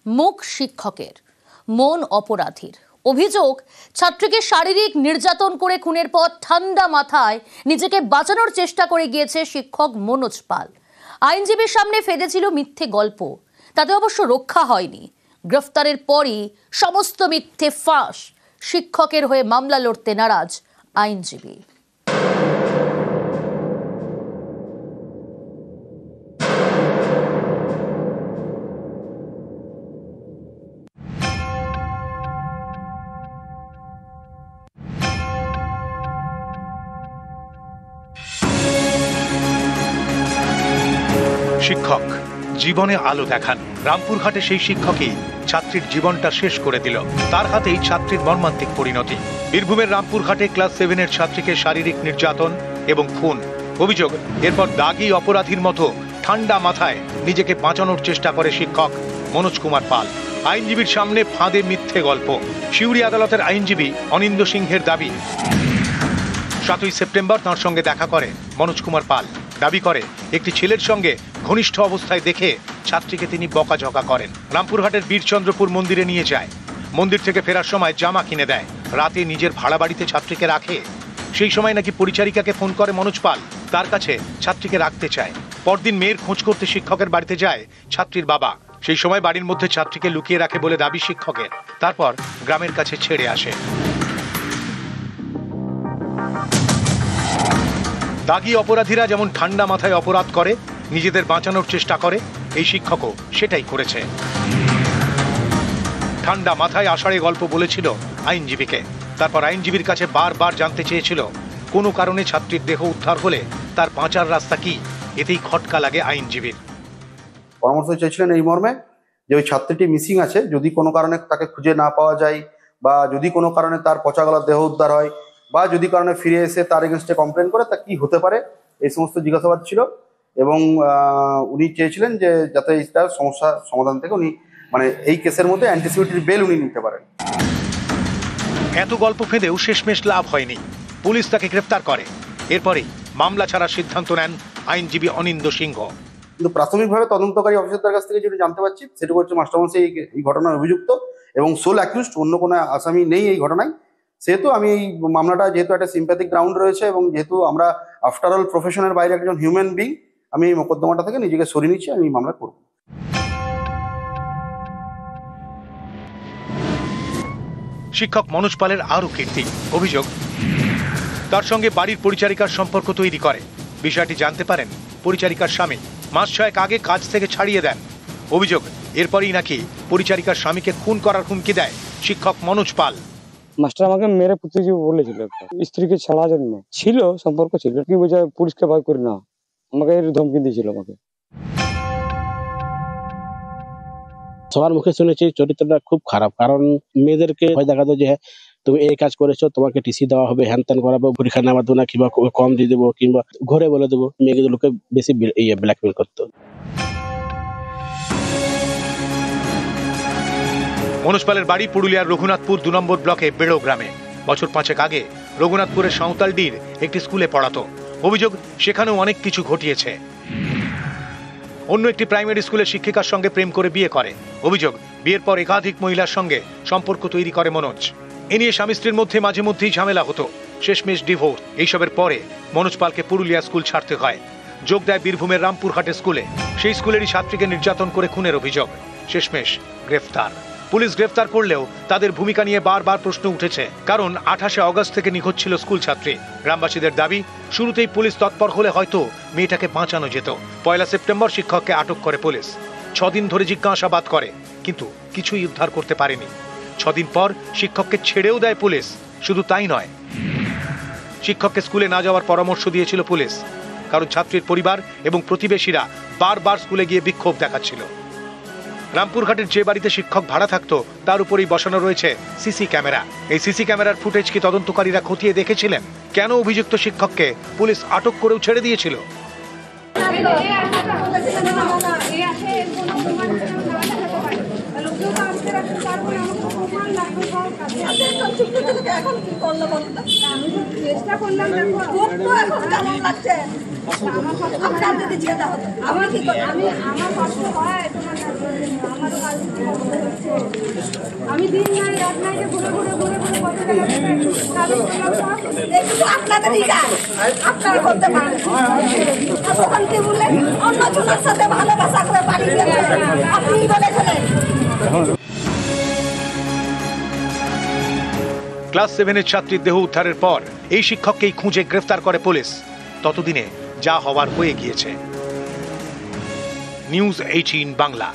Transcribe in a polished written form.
মুখ শিক্ষকের, মন অপরাধীর। অভিযোগ, ছাত্রীকে শারীরিক নির্যাতন করে খুনের পর ঠান্ডা মাথায় নিজেকে বাঁচানোর চেষ্টা করে গিয়েছে শিক্ষক মনোজ পাল। আইনজীবীর সামনে ফেদেছিল মিথ্যে গল্প, তাতে অবশ্য রক্ষা হয়নি। গ্রেফতারের পরই সমস্ত মিথ্যে ফাঁস। শিক্ষকের হয়ে মামলা লড়তে নারাজ আইনজীবী। শিক্ষক জীবনে আলো দেখান। রামপুরহাটে সেই শিক্ষকই ছাত্রীর জীবনটা শেষ করে দিল। তার হাতেই ছাত্রীর মর্মান্তিক পরিণতি। বীরভূমের রামপুরহাটে ক্লাস 7-এর ছাত্রীকে শারীরিক নির্যাতন এবং খুন। অভিযোগ, এরপর দাগী অপরাধীর মতো ঠান্ডা মাথায় নিজেকে বাঁচানোর চেষ্টা করে শিক্ষক মনোজ কুমার পাল। আইনজীবীর সামনে ফাঁদে মিথ্যে গল্প। সিউড়ি আদালতের আইনজীবী অনিন্দ সিংহের দাবি, 7ই সেপ্টেম্বর তাঁর সঙ্গে দেখা করে মনোজ কুমার পাল। দাবি করে একটি ছেলের সঙ্গে ঘনিষ্ঠ অবস্থায় দেখে ছাত্রীকে তিনি বকাঝকা করেন। রামপুরহাটের বীরচন্দ্রপুর মন্দিরে নিয়ে যায়। মন্দির থেকে ফেরার সময় জামা কিনে দেয়। রাতে নিজের ভাড়া বাড়িতে ছাত্রীকে রাখে। সেই সময় নাকি পরিচারিকাকে ফোন করে মনোজ পাল, তার কাছে ছাত্রীকে রাখতে চায়। পরদিন মেয়ের খোঁজ করতে শিক্ষকের বাড়িতে যায় ছাত্রীর বাবা। সেই সময় বাড়ির মধ্যে ছাত্রীকে লুকিয়ে রাখে বলে দাবি শিক্ষকের। তারপর গ্রামের কাছে ছেড়ে আসে। দাগী অপরাধীরা যেমন ঠান্ডা মাথায় অপরাধ করে, নিজেদের বাঁচানোর চেষ্টা করে, এই শিক্ষকও সেটাই করেছে। ঠান্ডা মাথায় আষাঢ়ে গল্প বলেছিল আইনজীবীকে। তারপর আইনজীবীর কাছে বারবার জানতে চেয়েছিল কোনো কারণে ছাত্রীর দেহ উদ্ধার হলে তার বাঁচার রাস্তা কি। এতেই খটকা লাগে আইনজীবীর। পরামর্শ চেয়েছিলেন এই মর্মে যে ওই ছাত্রীটি মিসিং আছে, যদি কোনো কারণে তাকে খুঁজে না পাওয়া যায়, বা যদি কোনো কারণে তার পচা গলা দেহ উদ্ধার হয়, বা যদি কারণে ফিরে এসে তার এগেনস্টে কমপ্লেন করে, তা কি হতে পারে, এই সমস্ত জিজ্ঞাসাবাদ ছিল। এবং উনি চেয়েছিলেন যে যাতে এইটার সমস্যা সমাধান থেকে উনি এই কেসের মধ্যে অ্যান্টিসিপেটরি বেল উনি নিতে পারেন। এত গল্প ফেঁদেও শেষমেশ লাভ হয়নি। পুলিশ তাকে গ্রেফতার করে। এরপরেই মামলা ছাড়ার সিদ্ধান্ত নেন আইনজীবী অনিন্দ সিংহ। কিন্তু প্রাথমিকভাবে তদন্তকারী অফিসারদের কাছ থেকে যেটা জানতে পারছি সেটুকু হচ্ছে মাস্টারমশাই এই ঘটনায় অভিযুক্ত এবং সোল অ্যাকিউজড, অন্য কোনো আসামি নেই এই ঘটনায়। সেহেতু আমি এই মামলাটা, যেহেতু একটা সিম্প্যাথিক গ্রাউন্ড রয়েছে এবং যেহেতু আমরা আফটার অল প্রফেশনের বাইরে একজন হিউম্যান বিং, আমি এই মোকদ্দমাটা থেকে নিজেকে সরিয়ে নিচ্ছি, আমি মামলা করব। শিক্ষক মনোজ পালের আরও কীর্তি। অভিযোগ, তার সঙ্গে বাড়ির পরিচারিকার সম্পর্ক তৈরি করে। বিষয়টি জানতে পারেন পরিচারিকার স্বামী। মাস 6 আগে কাজ থেকে ছাড়িয়ে দেন। অভিযোগ, এরপরই নাকি পরিচারিকার স্বামীকে খুন করার হুমকি দেয় শিক্ষক মনোজ পাল। মাস্টার আমাকে মেরে পুঁতে বলেছিল, স্ত্রীকে ছাড়ার জন্য ছিল সম্পর্ক ছিল, কি বোঝায় পুলিশকে ভয় করি না, আমাকে ধমকি দিয়েছিল আমাকে। সবার মুখে শুনেছি চরিত্রটা খুব খারাপ, কারণ মেয়েদেরকে ভয় দেখাতো যে তুমি এই কাজ করেছো, তোমাকে টিসি দেওয়া হবে, হ্যান ত্যান করাবো, পরীক্ষা নেওয়া দেবো না, কিংবা কম দিয়ে দেবো, কিংবা ঘরে বলে দেবো। মেয়েগুলোকে বেশি ব্ল্যাকমেল করতো। মনোজ পালের বাড়ি পুরুলিয়ার রঘুনাথপুর 2 নম্বর ব্লকে বেড়ো গ্রামে। বছর 5 আগে রঘুনাথপুরের সাঁওতালডির একটি স্কুলে পড়াতো। অভিযোগ, সেখানেও অনেক কিছু ঘটিয়েছে। অন্য একটি প্রাইমারি স্কুলের শিক্ষিকার সঙ্গে প্রেম করে বিয়ে করে। অভিযোগ, বিয়ের পর একাধিক মহিলার সঙ্গে সম্পর্ক তৈরি করে মনোজ। এ নিয়ে স্বামী স্ত্রীর মধ্যে মাঝে মধ্যেই ঝামেলা হতো। শেষমেশ ডিভোর্স। এইসবের পরে মনোজ পালকে পুরুলিয়া স্কুল ছাড়তে হয়। যোগ দেয় বীরভূমের রামপুরহাটের স্কুলে। সেই স্কুলেরই ছাত্রীকে নির্যাতন করে খুনের অভিযোগ। শেষমেশ গ্রেফতার। পুলিশ গ্রেফতার করলেও তাদের ভূমিকা নিয়ে বারবার প্রশ্ন উঠেছে, কারণ 28 আগস্ট থেকে নিখোঁজ ছিল স্কুল ছাত্রী। গ্রামবাসীদের দাবি, শুরুতেই পুলিশ তৎপর হলে হয়তো মেয়েটাকে বাঁচানো যেত। 1 সেপ্টেম্বর শিক্ষককে আটক করে পুলিশ। 6 দিন ধরে জিজ্ঞাসাবাদ করে, কিন্তু কিছুই উদ্ধার করতে পারেনি। 6 দিন পর শিক্ষককে ছেড়েও দেয় পুলিশ। শুধু তাই নয়, শিক্ষককে স্কুলে না যাওয়ার পরামর্শ দিয়েছিল পুলিশ, কারণ ছাত্রীর পরিবার এবং প্রতিবেশীরা বারবার স্কুলে গিয়ে বিক্ষোভ দেখাচ্ছিল। রামপুরহাটের যে বাড়িতে শিক্ষক ভাড়া থাকতো তার উপরেই বসানো রয়েছে সিসি ক্যামেরা। এই সিসি ক্যামেরার ফুটেজ কি তদন্তকারীরা খতিয়ে দেখেছিলেন? কেন অভিযুক্ত শিক্ষককে পুলিশ আটক করেও ছেড়ে দিয়েছিল? আমি দিন নাই রাত নাই ঘুরে ঘুরে ঘুরে ঘুরে কত টাকা আপনাদেরই কাজ আপনারা করতে পারেন তখন কি বলে অন্য জনের সাথে ভালোবাসা করে বাড়ি গেছে আপনি বলেছিলেন। ক্লাস 7-এর ছাত্রীর দেহ উদ্ধারের পর এই শিক্ষককেই খুঁজে গ্রেফতার করে পুলিশ। ততদিনে যা হওয়ার হয়ে গিয়েছে। নিউজ 18 বাংলা।